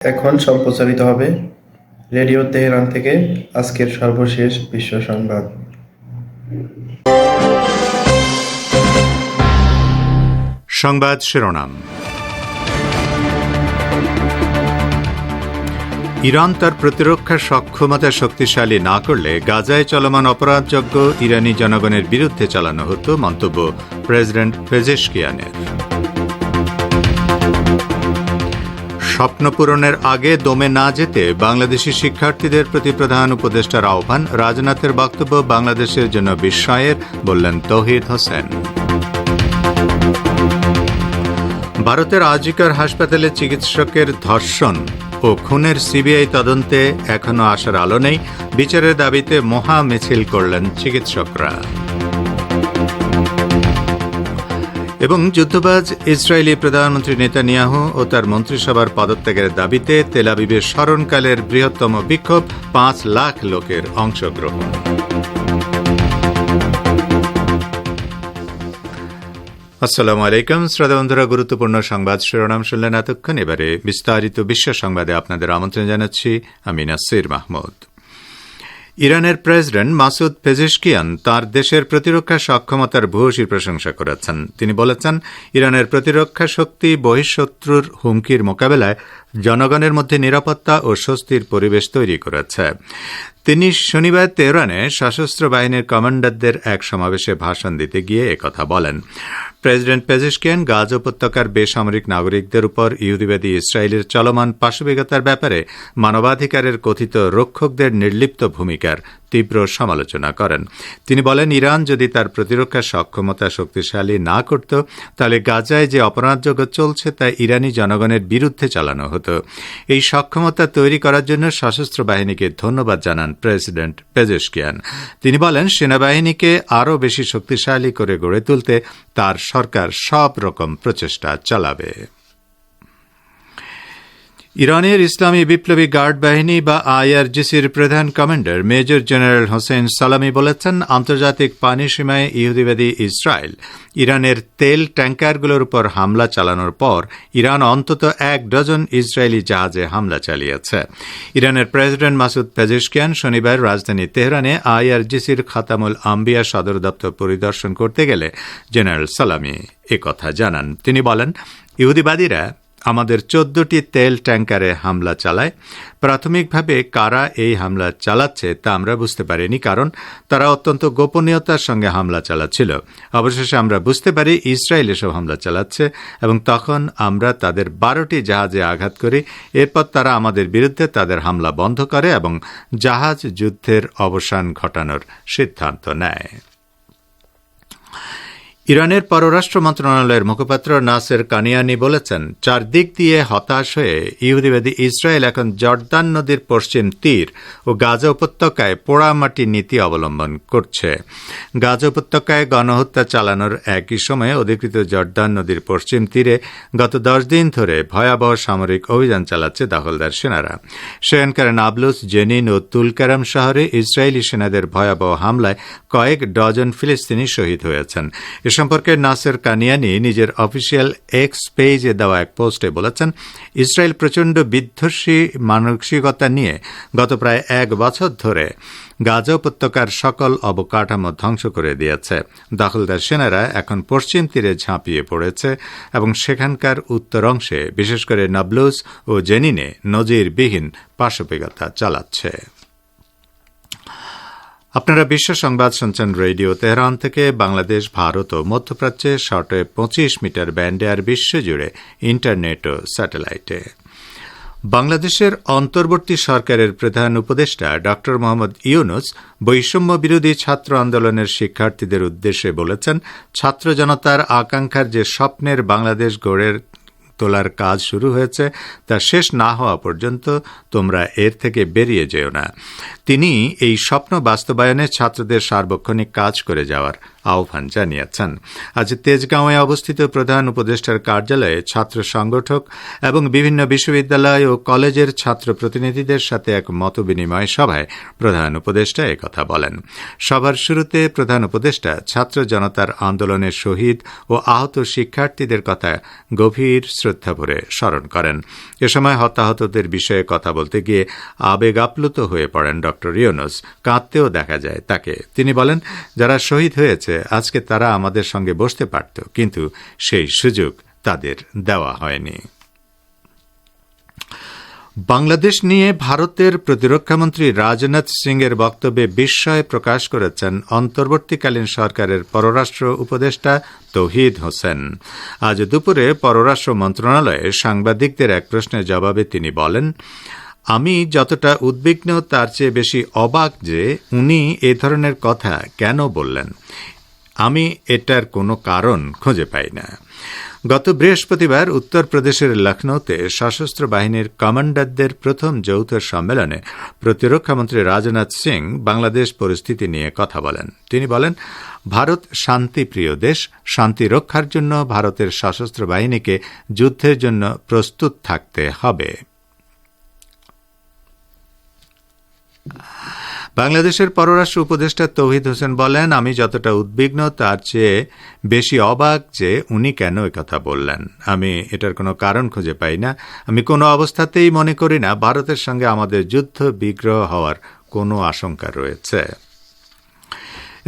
এখন সম্প্রচারিত হবে রেডিও তেহরান থেকে আজকের সর্বশেষ বিশ্ব সংবাদ। সংবাদ শিরোনাম। ইরান তার প্রতিরক্ষা সক্ষমতা শক্তিশালী না করলে গাজায় চলমান অপরাধযজ্ঞ ইরানি জনগণের বিরুদ্ধে চালানো হতো, মন্তব্য প্রেসিডেন্ট পেজেশকিয়ানের। স্বপ্ন পূরণের আগে দমে না যেতে বাংলাদেশি শিক্ষার্থীদের প্রতি প্রধান উপদেষ্টার আহ্বান, রাজনাথের বক্তব্য বাংলাদেশের জন্য বিস্ময়ের, বললেন তৌহিদ হোসেন। ভারতের আজিকার হাসপাতালে চিকিৎসকের ধর্ষণ ও খুনের সিবিআই তদন্তে এখনও আসার আলো নেই, বিচারের দাবিতে মহা মিছিল করলেন চিকিৎসকরা। এবং যুদ্ধবাজ ইসরায়েলি প্রধানমন্ত্রী নেতানিয়াহু ও তার মন্ত্রিসভার পদত্যাগের দাবিতে তেল আবিবের স্মরণকালের বৃহত্তম বিক্ষোভ, 5 লাখ লোকের অংশগ্রহণ। আসসালামু আলাইকুম শ্রোতা বন্ধুরা, গুরুত্বপূর্ণ সংবাদ শিরোনাম শুনলেন এতক্ষণ। এবারে বিস্তারিত বিশ্ব সংবাদে আপনাদের আমন্ত্রণ জানাচ্ছি আমি নাসির মাহমুদ। ইরানের প্রেসিডেন্ট মাসুদ পেজেশকিয়ান তাঁর দেশের প্রতিরক্ষা সক্ষমতার ভূয়সী প্রশংসা করেছেন। তিনি বলেছেন, ইরানের প্রতিরক্ষা শক্তি বহিঃশত্রুর হুমকির মোকাবেলায় জনগণের মধ্যে নিরাপত্তা ও স্বস্তির পরিবেশ তৈরি করেছে। তিনি শনিবার তেহরানে সশস্ত্র বাহিনীর কমান্ডারদের এক সমাবেশে ভাষণ দিতে গিয়ে একথা বলেন। প্রেসিডেন্ট পেজেশকিয়ান গাজা উপত্যকার বেসামরিক নাগরিকদের উপর ইহুদিবাদী ইসরায়েলের চলমান পাশবিকতার ব্যাপারে মানবাধিকারের কথিত রক্ষকদের নির্লিপ্ত ভূমিকার তীব্র সমালোচনা করেন। তিনি বলেন, ইরান যদি তার প্রতিরক্ষা সক্ষমতা শক্তিশালী না করত, তাহলে গাজায় যে অপরাধযজ্ঞ চলছে তা ইরানি জনগণের বিরুদ্ধে চালানো হতো। এই সক্ষমতা তৈরি করার জন্য সশস্ত্র বাহিনীকে ধন্যবাদ জানান প্রেসিডেন্ট পেজেশকিয়ান। তিনি বলেন, সেনাবাহিনীকে আরও বেশি শক্তিশালী করে গড়ে তুলতে তার সরকার সব রকম প্রচেষ্টা চালাবে। ইরানের ইসলামী বিপ্লবী গার্ড বাহিনী বা আইআরজিসির প্রধান কমান্ডার মেজর জেনারেল হোসেন সালামি বলেছেন, আন্তর্জাতিক পানি সীমায় ইহুদিবাদী ইসরায়েল ইরানের তেল ট্যাঙ্কারগুলোর উপর হামলা চালানোর পর ইরান অন্তত 1 ডজন ইসরায়েলি জাহাজে হামলা চালিয়েছে। ইরানের প্রেসিডেন্ট মাসুদ পেজেশকিয়ান শনিবার রাজধানী তেহরানে আইআরজিসির খাতামুল আম্বিয়া সদর দপ্তর পরিদর্শন করতে গেলে জেনারেল সালামি একথা জানান। তিনি বলেন, ইহুদিবাদীরা আমাদের 14টি তেল ট্যাঙ্কারে হামলা চালায়। প্রাথমিকভাবে কারা এই হামলা চালাচ্ছে তা আমরা বুঝতে পারিনি, কারণ তারা অত্যন্ত গোপনীয়তার সঙ্গে হামলা চালাচ্ছিল। অবশেষে আমরা বুঝতে পারি ইসরায়েল এসব হামলা চালাচ্ছে এবং তখন আমরা তাদের 12টি জাহাজে আঘাত করি। এরপর তারা আমাদের বিরুদ্ধে তাদের হামলা বন্ধ করে এবং জাহাজ যুদ্ধের অবসান ঘটানোর সিদ্ধান্ত নেয়। ইরানের পররাষ্ট্র মন্ত্রণালয়ের মুখপাত্র নাসের কানিয়ানি বলেছেন, চারদিক দিয়ে হতাশ হয়ে ইহুদিবাদী ইসরায়েল এখন জর্দান নদীর পশ্চিম তীর ও গাজা উপত্যকায় পোড়ামাটি নীতি অবলম্বন করছে। গাজা উপত্যকায় গণহত্যা চালানোর একই সময়ে অধিকৃত জর্দান নদীর পশ্চিম তীরে গত 10 দিন ধরে ভয়াবহ সামরিক অভিযান চালাচ্ছে দখলদার সেনারা। সেখানকার নাবলুস, জেনিন ও তুলকারাম শহরে ইসরায়েলি সেনাদের ভয়াবহ হামলায় কয়েক ডজন ফিলিস্তিনি শহীদ হয়েছেন। এ সম্পর্কে নাসের কানিয়ানি নিজের অফিসিয়াল এক্স পেজে দেওয়া এক পোস্টে বলেছেন, ইসরায়েল প্রচণ্ড বিধ্বংসী মানসিকতা নিয়ে গত প্রায় 1 বছর ধরে গাজা উপত্যকার সকল অবকাঠামো ধ্বংস করে দিয়েছে। দখলদার সেনারা এখন পশ্চিম তীরে ঝাঁপিয়ে পড়েছে এবং সেখানকার উত্তর অংশে, বিশেষ করে নাবলুস ও জেনিনে নজিরবিহীন পাশবিকতা চালাচ্ছে। আপনারা বিশ্ব সংবাদ শুনছেন রেডিও তেহরান থেকে। বাংলাদেশ, ভারত ও মধ্যপ্রাচ্যে শর্টওয়েভ 25 মিটার ব্যান্ডে আর বিশ্বজুড়ে ইন্টারনেট ও স্যাটেলাইটে। বাংলাদেশের অন্তর্বর্তী সরকারের প্রধান উপদেষ্টা ড মোহাম্মদ ইউনুস বৈষম্য বিরোধী ছাত্র আন্দোলনের শিক্ষার্থীদের উদ্দেশ্যে বলেছেন, ছাত্র জনতার আকাঙ্ক্ষার যে স্বপ্নের বাংলাদেশ গড়ে তোলার কাজ শুরু হয়েছে তা শেষ না হওয়া পর্যন্ত তোমরা এর থেকে বেরিয়ে যেও না। তিনি এই স্বপ্ন বাস্তবায়নে ছাত্রদের সার্বক্ষণিক কাজ করে যাওয়ার আহ্বান জানিয়েছেন। আজ তেজগাঁওয়ে অবস্থিত প্রধান উপদেষ্টার কার্যালয়ে ছাত্র সংগঠক এবং বিভিন্ন বিশ্ববিদ্যালয় ও কলেজের ছাত্র প্রতিনিধিদের সাথে এক মতবিনিময় সভায় প্রধান উপদেষ্টা একথা বলেন। সভার শুরুতে প্রধান উপদেষ্টা ছাত্র জনতার আন্দোলনের শহীদ ও আহত শিক্ষার্থীদের কথা গভীর শ্রদ্ধা শ্রদ্ধাভরে স্মরণ করেন। এ সময় হতাহতদের বিষয়ে কথা বলতে গিয়ে আবেগ আপ্লুত হয়ে পড়েন ড ইউনূস। কাঁদতেও দেখা যায় তাকে। তিনি বলেন, যারা শহীদ হয়েছে আজকে তারা আমাদের সঙ্গে বসতে পারত, কিন্তু সেই সুযোগ তাদের দেওয়া হয়নি। বাংলাদেশ নিয়ে ভারতের প্রতিরক্ষামন্ত্রী রাজনাথ সিং এর বক্তব্যে বিস্ময় প্রকাশ করেছেন অন্তর্বর্তীকালীন সরকারের পররাষ্ট্র উপদেষ্টা তৌহিদ হোসেন। আজ দুপুরে পররাষ্ট্র মন্ত্রণালয়ে সাংবাদিকদের এক প্রশ্নের জবাবে তিনি বলেন, আমি যতটা উদ্বিগ্ন তার চেয়ে বেশি অবাক যে উনি এ ধরনের কথা কেন বললেন। আমি এটার কোনো কারণ খুঁজে পাই না। গত বৃহস্পতিবার উত্তরপ্রদেশের লখনৌতে সশস্ত্র বাহিনীর কমান্ডারদের প্রথম যৌথ সম্মেলনে প্রতিরক্ষামন্ত্রী রাজনাথ সিং বাংলাদেশ পরিস্থিতি নিয়ে কথা বলেন। তিনি বলেন, ভারত শান্তিপ্রিয় দেশ। শান্তি রক্ষার জন্য ভারতের সশস্ত্র বাহিনীকে যুদ্ধের জন্য প্রস্তুত থাকতে হবে। বাংলাদেশের পররাষ্ট্র উপদেষ্টা তৌহিদ হোসেন বলেন, আমি যতটা উদ্বিগ্ন তার চেয়ে বেশি অবাক যে উনি কেন একথা বললেন। আমি এটার কোনো কারণ খুঁজে পাই না। আমি কোনো অবস্থাতেই মনে করি না ভারতের সঙ্গে আমাদের যুদ্ধ বিগ্রহ হওয়ার কোনো আশঙ্কা রয়েছে।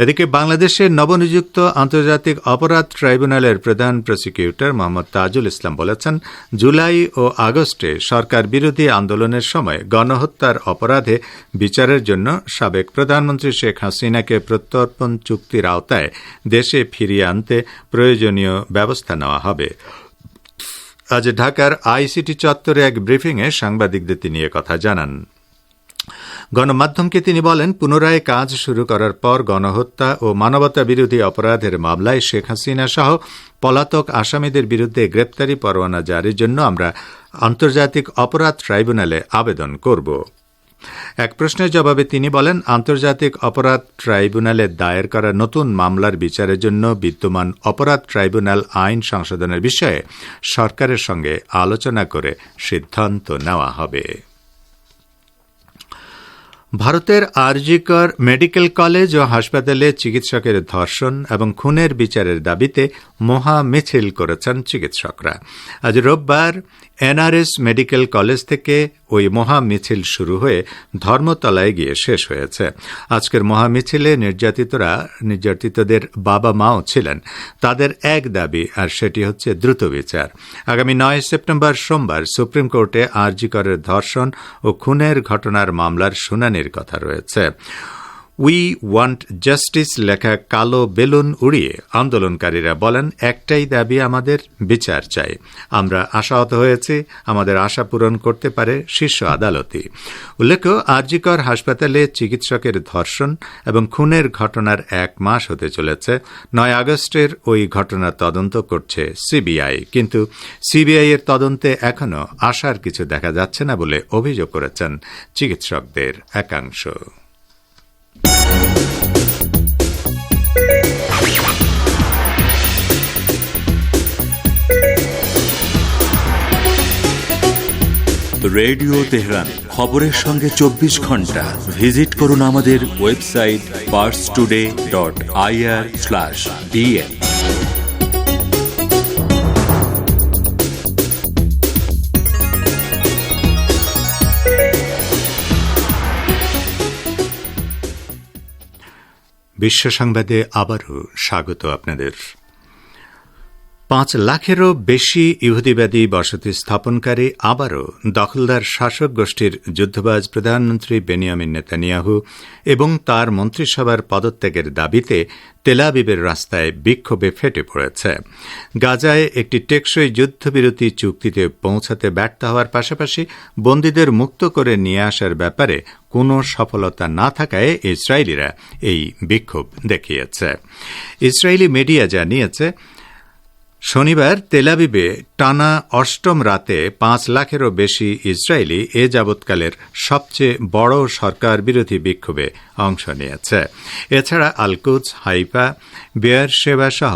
এদিকে বাংলাদেশের নবনিযুক্ত আন্তর্জাতিক অপরাধ ট্রাইব্যুনালের প্রধান প্রসিকিউটর মোহাম্মদ তাজুল ইসলাম বলেছেন, জুলাই ও আগস্টে সরকার বিরোধী আন্দোলনের সময় গণহত্যার অপরাধে বিচারের জন্য সাবেক প্রধানমন্ত্রী শেখ হাসিনাকে প্রত্যর্পণ চুক্তির আওতায় দেশে ফিরিয়ে আনতে প্রয়োজনীয় ব্যবস্থা নেওয়া হবে। আজ ঢাকার আইসিটি চত্বরে এক ব্রিফিংয়ে সাংবাদিকদের তিনি কথা জানান। গণমাধ্যমকে তিনি বলেন, পুনরায় কাজ শুরু করার পর গণহত্যা ও মানবতা বিরোধী অপরাধের মামলায় শেখ হাসিনা সহ পলাতক আসামিদের বিরুদ্ধে গ্রেপ্তারি পরোয়ানা জারির জন্য আমরা আন্তর্জাতিক অপরাধ ট্রাইব্যুনালে আবেদন করব। এক প্রশ্নের জবাবে তিনি বলেন, আন্তর্জাতিক অপরাধ ট্রাইব্যুনালে দায়ের করা নতুন মামলার বিচারের জন্য বিদ্যমান অপরাধ ট্রাইব্যুনাল আইন সংশোধনের বিষয়ে সরকারের সঙ্গে আলোচনা করে সিদ্ধান্ত নেওয়া হবে। ভারতের আরজিকর মেডিকেল কলেজ ও হাসপাতালে চিকিৎসকের ধর্ষণ এবং খুনের বিচারের দাবিতে মহা মিছিল করেছেন চিকিৎসকরা। আজ রোববার এনআরএস মেডিকেল কলেজ থেকে ওই মহা মিছিল শুরু হয়ে ধর্মতলায় গিয়ে শেষ হয়েছে। আজকের মহা মিছিলে নির্যাতিতদের বাবা মাও ছিলেন। তাদের এক দাবি, আর সেটি হচ্ছে দ্রুত বিচার। আগামী 9 সেপ্টেম্বর সোমবার সুপ্রিম কোর্টে আরজিকরের ধর্ষণ ও খুনের ঘটনার মামলার শুনানির কথা রয়েছে। উই ওয়ান্ট জাস্টিস লেখা কালো বেলুন উড়িয়ে আন্দোলনকারীরা বলেন, একটাই দাবি, আমাদের বিচার চাই। আমরা আশাহত হয়েছি, আমাদের আশা পূরণ করতে পারে শীর্ষ আদালতই। উল্লেখ্য, আরজিকর হাসপাতালে চিকিৎসকের ধর্ষণ এবং খুনের ঘটনার 1 মাস হতে চলেছে। 9 আগস্টের ওই ঘটনার তদন্ত করছে সিবিআই, কিন্তু সিবিআই এর তদন্তে এখনও আশার কিছু দেখা যাচ্ছে না বলে অভিযোগ করেছেন চিকিৎসকদের একাংশ। রেডিও তেহরান, খবরের সঙ্গে 24 ঘন্টা। ভিজিট করুন আমাদের ওয়েবসাইট parstoday.ir/dn। বিশ্ব সংবাদে আবারও স্বাগত আপনাদের। 5 লাখেরও বেশি ইহুদিবাদী বসতি স্থাপনকারী আবারও দখলদার শাসক গোষ্ঠীর যুদ্ধবাজ প্রধানমন্ত্রী বেনিয়ামিন নেতানিয়াহু এবং তার মন্ত্রিসভার পদত্যাগের দাবিতে তেল আবিবের রাস্তায় বিক্ষোভে ফেটে পড়েছে। গাজায় একটি টেকসই যুদ্ধবিরতি চুক্তিতে পৌঁছাতে ব্যর্থ হওয়ার পাশাপাশি বন্দীদের মুক্ত করে নিয়ে আসার ব্যাপারে কোনো সফলতা না থাকায় ইসরায়েলিরা এই বিক্ষোভ দেখিয়েছে। ইসরায়েলি মিডিয়া জানিয়েছে, শনিবার তেল আবিবে টানা 8ম রাতে 5 লাখেরও বেশি ইসরায়েলি এ যাবৎকালের সবচেয়ে বড় সরকার বিরোধী বিক্ষোভে অংশ নিয়েছে। এছাড়া আল-কুদস, হাইফা, বেয়ারশেবা সহ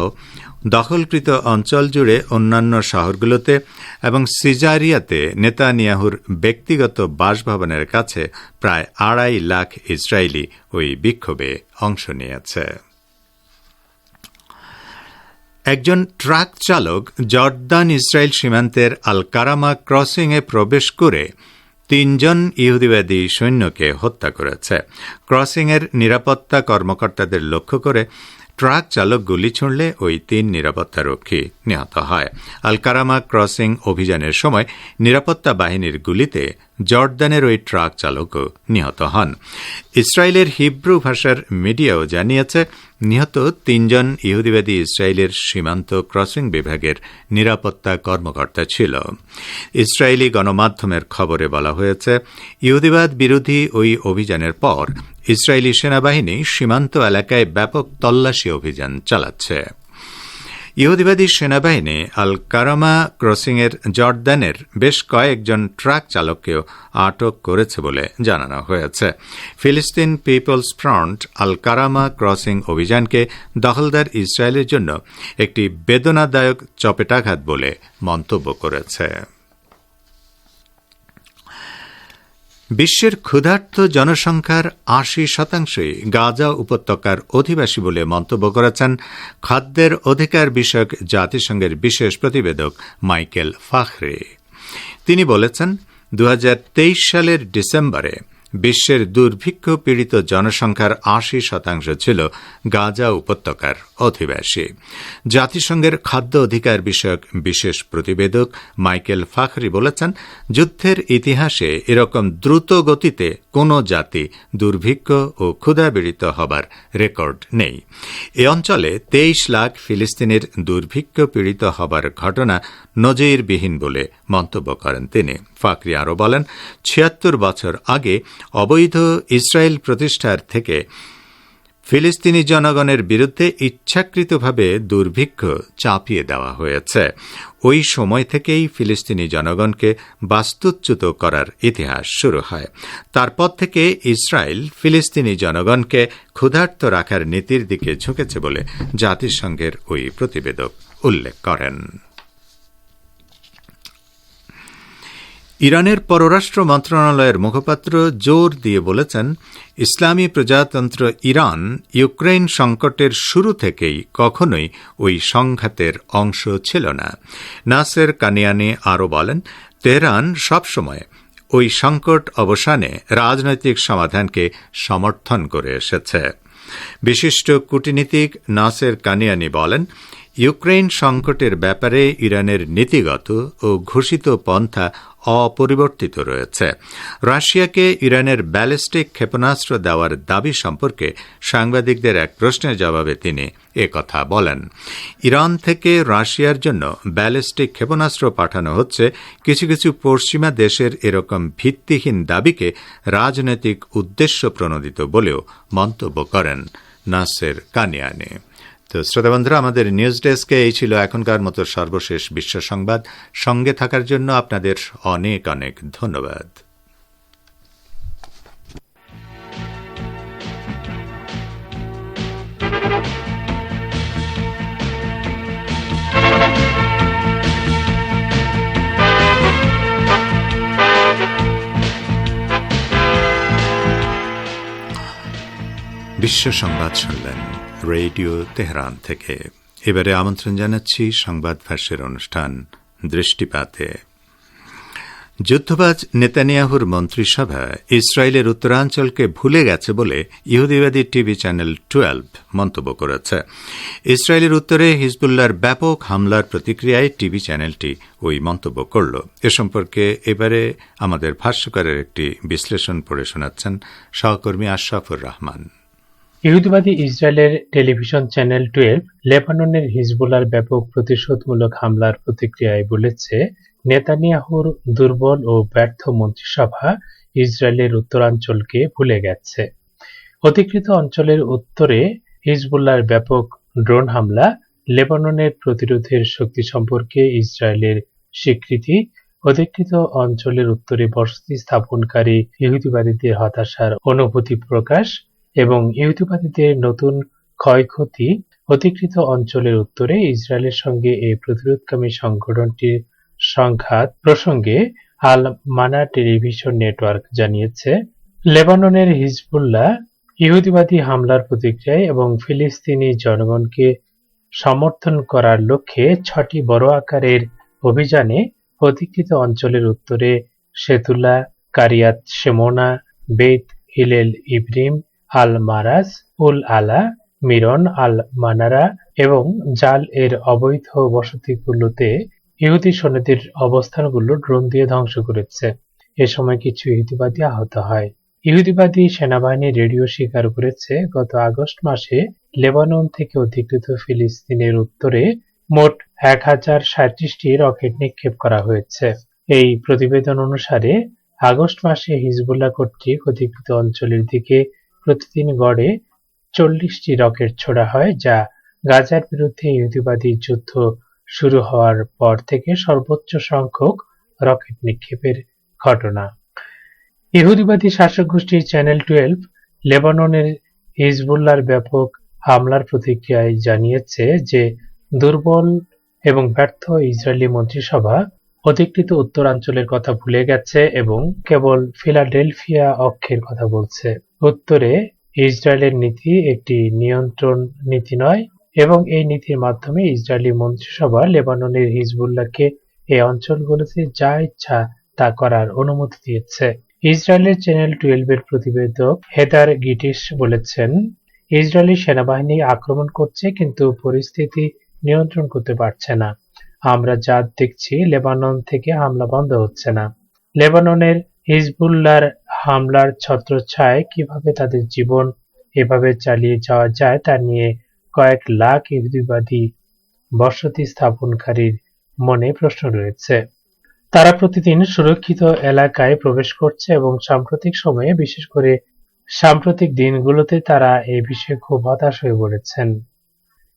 দখলকৃত অঞ্চল জুড়ে অন্যান্য শহরগুলোতে এবং সিজারিয়াতে নেতানিয়াহুর ব্যক্তিগত বাসভবনের কাছে প্রায় 2.5 লাখ ইসরায়েলি ওই বিক্ষোভে অংশ নিয়েছে। একজন ট্রাক চালক জর্দান ইসরায়েল সীমান্তের আল কারামা ক্রসিংয়ে প্রবেশ করে 3 জন ইহুদিবাদী সৈন্যকে হত্যা করেছে। ক্রসিংয়ের নিরাপত্তা কর্মকর্তাদের লক্ষ্য করে ট্রাক চালক গুলি ছুড়লে ওই 3 নিরাপত্তারক্ষী নিহত হয়। আল কারামা ক্রসিং অভিযানের সময় নিরাপত্তা বাহিনীর গুলিতে জর্দানের ওই ট্রাক চালকও নিহত হন। ইসরায়েলের হিব্রু ভাষার মিডিয়াও জানিয়েছে নিহত 3 জন ইহুদিবাদী ইসরায়েলের সীমান্ত ক্রসিং বিভাগের নিরাপত্তা কর্মকর্তা ছিল। ইসরায়েলি গণমাধ্যমের খবরে বলা হয়েছে, ইহুদিবাদ বিরোধী ওই অভিযানের পর ইসরায়েলি সেনাবাহিনী সীমান্ত এলাকায় ব্যাপক তল্লাশি অভিযান চালাচ্ছে। ইহুদিবাদী সেনাবাহিনী আল কারামা ক্রসিংয়ের জর্দানের বেশ কয়েকজন ট্রাক চালককেও আটক করেছে বলে জানানো হয়েছে। ফিলিস্তিন পিপলস ফ্রন্ট আল কারামা ক্রসিং অভিযানকে দখলদার ইসরায়েলের জন্য একটি বেদনাদায়ক চপেটাঘাত বলে মন্তব্য করেছে। বিশ্বের ক্ষুধার্ত জনসংখ্যার ৮০%ই গাজা উপত্যকার অধিবাসী বলে মন্তব্য করেছেন খাদ্যের অধিকার বিষয়ক জাতিসংঘের বিশেষ প্রতিবেদক মাইকেল ফাখরি। তিনি বলেছেন, ২০২৩ সালের ডিসেম্বরে বিশ্বের দুর্ভিক্ষ পীড়িত জনসংখ্যার ৮০% ছিল গাজা উপত্যকার অধিবাসী। জাতিসংঘের খাদ্য অধিকার বিষয়ক বিশেষ প্রতিবেদক মাইকেল ফাখরি বলেছেন, যুদ্ধের ইতিহাসে এরকম দ্রুত গতিতে কোনো জাতি দুর্ভিক্ষ ও ক্ষুধাপীড়িত হবার রেকর্ড নেই। এ অঞ্চলে ২৩ লাখ ফিলিস্তিনের দুর্ভিক্ষ পীড়িত হবার ঘটনা নজিরবিহীন বলে মন্তব্য করেন তিনি। ফাখরি আরও বলেন, ৭৬ বছর আগে অবৈধ ইসরায়েল প্রতিষ্ঠার থেকে ফিলিস্তিনি জনগণের বিরুদ্ধে ইচ্ছাকৃতভাবে দুর্ভিক্ষ চাপিয়ে দেওয়া হয়েছে। ওই সময় থেকেই ফিলিস্তিনি জনগণকে বাস্তুচ্যুত করার ইতিহাস শুরু হয়। তারপর থেকে ইসরায়েল ফিলিস্তিনি জনগণকে ক্ষুধার্ত রাখার নীতির দিকে ঝুঁকেছে বলে জাতিসংঘের ওই প্রতিবেদক উল্লেখ করেন। ইরানের পররাষ্ট্র মন্ত্রণালয়ের মুখপাত্র জোর দিয়ে বলেছেন, ইসলামী প্রজাতন্ত্র ইরান ইউক্রেন সংকটের শুরু থেকেই কখনোই ওই সংঘাতের অংশ ছিল না। নাসের কানিয়ানি আরও বলেন, তেহরান সবসময় ওই সংকট অবসানে রাজনৈতিক সমাধানকে সমর্থন করে এসেছে। বিশিষ্ট কূটনীতিক নাসের কানিয়ানি বলেন, ইউক্রেন সংকটের ব্যাপারে ইরানের নীতিগত ও ঘোষিত পন্থা অপরিবর্তিত রয়েছে। রাশিয়াকে ইরানের ব্যালিস্টিক ক্ষেপণাস্ত্র দেওয়ার দাবি সম্পর্কে সাংবাদিকদের এক প্রশ্নের জবাবে তিনি একথা বলেন। ইরান থেকে রাশিয়ার জন্য ব্যালিস্টিক ক্ষেপণাস্ত্র পাঠানো হচ্ছে, কিছু কিছু পশ্চিমা দেশের এরকম ভিত্তিহীন দাবিকে রাজনৈতিক উদ্দেশ্য প্রণোদিত বলেও মন্তব্য করেন নাসের কানিয়ানি। তো শ্রোতাবন্ধুরা, আমাদের নিউজ ডেস্কে এই ছিল এখনকার মতো সর্বশেষ বিশ্ব সংবাদ। সঙ্গে থাকার জন্য আপনাদের অনেক অনেক ধন্যবাদ। বিশ্ব সংবাদ শুনলেন রেডিও তেহরান থেকে। এবারে আমন্ত্রণ জানাচ্ছি সংবাদ ভাষ্যের অনুষ্ঠান দৃষ্টিপাতে। যুদ্ধবাজ নেতানিয়াহুর মন্ত্রিসভা ইসরায়েলের উত্তরাঞ্চলকে ভুলে গেছে বলে ইহুদিবাদী টিভি চ্যানেল 12 মন্তব্য করেছে। ইসরায়েলের উত্তরে হিজবুল্লাহর ব্যাপক হামলার প্রতিক্রিয়ায় টিভি চ্যানেলটি ওই মন্তব্য করল। এ সম্পর্কে এবারে আমাদের ভাষ্যকারের একটি বিশ্লেষণ পড়ে শোনাচ্ছেন সহকর্মী আশরাফুর রহমান। ইহুদিবাদী ইসরায়েলের টেলিভিশন চ্যানেল 12 লেবাননের হিজবুল্লাহর ব্যাপক প্রতিশোধমূলক হামলার প্রতিক্রিয়ায় বলেছে, নেতানিয়াহুর দুর্বল ও ব্যর্থ মন্ত্রিসভা ইসরায়েলের উত্তরাঞ্চলকে ভুলে গেছে। অধিকৃত অঞ্চলের উত্তরে হিজবুল্লাহর ব্যাপক ড্রোন হামলা, লেবাননের প্রতিরোধের শক্তি সম্পর্কে ইসরায়েলের স্বীকৃতি, অধিকৃত অঞ্চলের উত্তরে বসতি স্থাপনকারী ইহুদিবাদীদের হতাশার অনুভূতি প্রকাশ এবং ইহুদিবাদীদের নতুন ক্ষয়ক্ষতি, অধিকৃত অঞ্চলের উত্তরে ইসরায়েলের সঙ্গে এই প্রতিরোধকামী সংগঠনটির সংঘাত প্রসঙ্গে আল মানা টেলিভিশন নেটওয়ার্ক জানিয়েছে, লেবাননের হিজবুল্লাহ ইহুদিবাদী হামলার প্রতিক্রিয়ায় এবং ফিলিস্তিনি জনগণকে সমর্থন করার লক্ষ্যে 6টি বড় আকারের অভিযানে অধিকৃত অঞ্চলের উত্তরে সেতুলা, কারিয়াত শেমোনা, বেত হিলেল ইব্রিম, আল মারাস, উল আলা, মিরন আল মানারা এবং জাল এর অবৈধ বসতিগুলোতে ইহুদি সৈন্যদের অবস্থানগুলো ড্রোন দিয়ে ধ্বংস করেছে। এ সময় কিছু ইহুদিবাদী আহত হয়। ইহুদিবাদী সেনাবাহিনী রেডিও স্বীকার করেছে, গত আগস্ট মাসে লেবানন থেকে অধিকৃত ফিলিস্তিনের উত্তরে মোট 1037টি রকেট নিক্ষেপ করা হয়েছে। এই প্রতিবেদন অনুসারে আগস্ট মাসে হিজবুল্লাহ কর্তৃক অধিকৃত অঞ্চলের দিকে প্রতিদিন গড়ে 40টি রকেট ছোড়া হয়, যা গাজার বিরুদ্ধে ইহুদিবাদী যুদ্ধ শুরু হওয়ার পর থেকে সর্বোচ্চ সংখ্যক রকেট নিক্ষেপের ঘটনা। ইহুদিবাদী শাসক গোষ্ঠী চ্যানেল 12 লেবাননের হিজবুল্লাহর ব্যাপক হামলার প্রতিক্রিয়ায় জানিয়েছে যে দুর্বল এবং ব্যর্থ ইসরায়েলি মন্ত্রিসভা অধিকৃত উত্তরাঞ্চলের কথা ভুলে গেছে এবং কেবল ফিলাডেলফিয়া অক্ষের কথা বলছে। উত্তরে ইসরায়েলের নীতি একটি নিয়ন্ত্রণ নীতি নয় এবং এই নীতির মাধ্যমে ইসরায়েলি মন্ত্রিসভা লেবাননের হিজবুল্লাহকে এই অঞ্চলগুলোতে যা ইচ্ছা তা করার অনুমতি দিয়েছে। ইসরায়েলের চ্যানেল 12 এর প্রতিবেদক হেদার গিটিস বলেছেন, ইসরায়েলি সেনাবাহিনী আক্রমণ করছে কিন্তু পরিস্থিতি নিয়ন্ত্রণ করতে পারছে না। আমরা যা দেখছি, লেবানন থেকে হামলা বন্ধ হচ্ছে না। লেবাননের হিজবুল্লাহর হামলার ছত্রছায়ায় কিভাবে তাদের জীবন এভাবে চালিয়ে যাওয়া যায় তা নিয়ে কয়েক লাখ ইহুদিবাদী বসতি স্থাপনকারীর মনে প্রশ্ন রয়েছে। তারা প্রতিদিন সুরক্ষিত এলাকায় প্রবেশ করছে এবং সাম্প্রতিক সময়ে, বিশেষ করে সাম্প্রতিক দিনগুলোতে তারা এই বিষয়ে খুব হতাশ হয়ে পড়েছেন।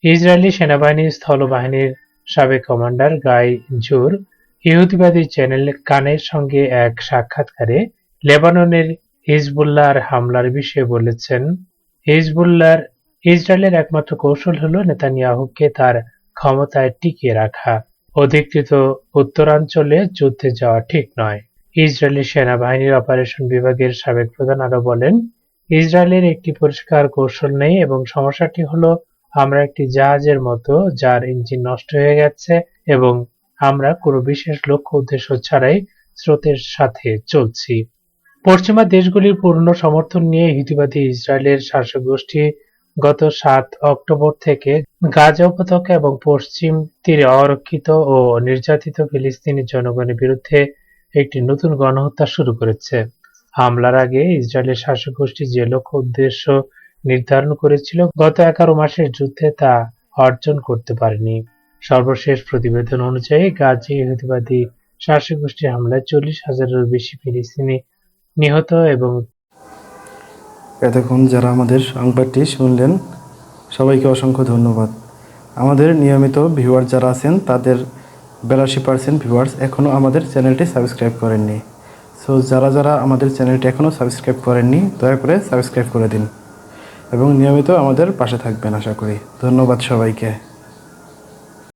ইসরায়েলি সেনাবাহিনীর স্থলবাহিনীর সাবেক কমান্ডার গাই জুর ইহুদিবাদী চ্যানেল কানের সঙ্গে এক সাক্ষাৎকারে লেবাননের হিজবুল্লাহর হামলার বিষয়ে বলেছেন, ইসরায়েলের একমাত্র কৌশল হল নেতানিয়াহুকে তার ক্ষমতায় টিকিয়ে রাখা। অধিকৃত উত্তরাঞ্চলে যুদ্ধে যাওয়া ঠিক নয়। ইসরায়েলি সেনাবাহিনীর অপারেশন বিভাগের সাবেক প্রধান আরো বলেন, ইসরায়েলের একটি পরিষ্কার কৌশল নেই এবং সমস্যাটি হলো আমরা একটি জাহাজের মতো যার ইঞ্জিন নষ্ট হয়ে গেছে এবং আমরা কোনো বিশেষ লক্ষ্য উদ্দেশ্য ছাড়াই স্রোতের সাথে চলছি। পশ্চিমা দেশগুলির পূর্ণ সমর্থন নিয়ে ইহুদিবাদী ইসরায়েলের শাসক গোষ্ঠী গত 7 অক্টোবর থেকে গাজা উপত্যকা এবং পশ্চিম তীরে অরক্ষিত ও নির্যাতিত ফিলিস্তিনি জনগণের বিরুদ্ধে একটি নতুন গণহত্যা শুরু করেছে। হামলার আগে ইসরায়েলের শাসক গোষ্ঠী যে লক্ষ্য উদ্দেশ্য নির্ধারণ করেছিল, গত 11 মাসের যুদ্ধে তা অর্জন করতে পারেনি। সর্বশেষ প্রতিবেদন অনুযায়ী গাজায় ইহুদিবাদী শাসক গোষ্ঠীর হামলায় 40,000-এরও বেশি ফিলিস্তিনি নিহত এবং এতক্ষণ যারা আমাদের সংবাদটি শুনলেন, সবাইকে অসংখ্য ধন্যবাদ। আমাদের নিয়মিত ভিউয়ার যারা আছেন তাদের 82% ভিউয়ার্স এখনও আমাদের চ্যানেলটি সাবস্ক্রাইব করেননি। সো যারা আমাদের চ্যানেলটি এখনও সাবস্ক্রাইব করেননি, দয়া করে সাবস্ক্রাইব করে দিন এবং নিয়মিত আমাদের পাশে থাকবেন আশা করি। ধন্যবাদ সবাইকে।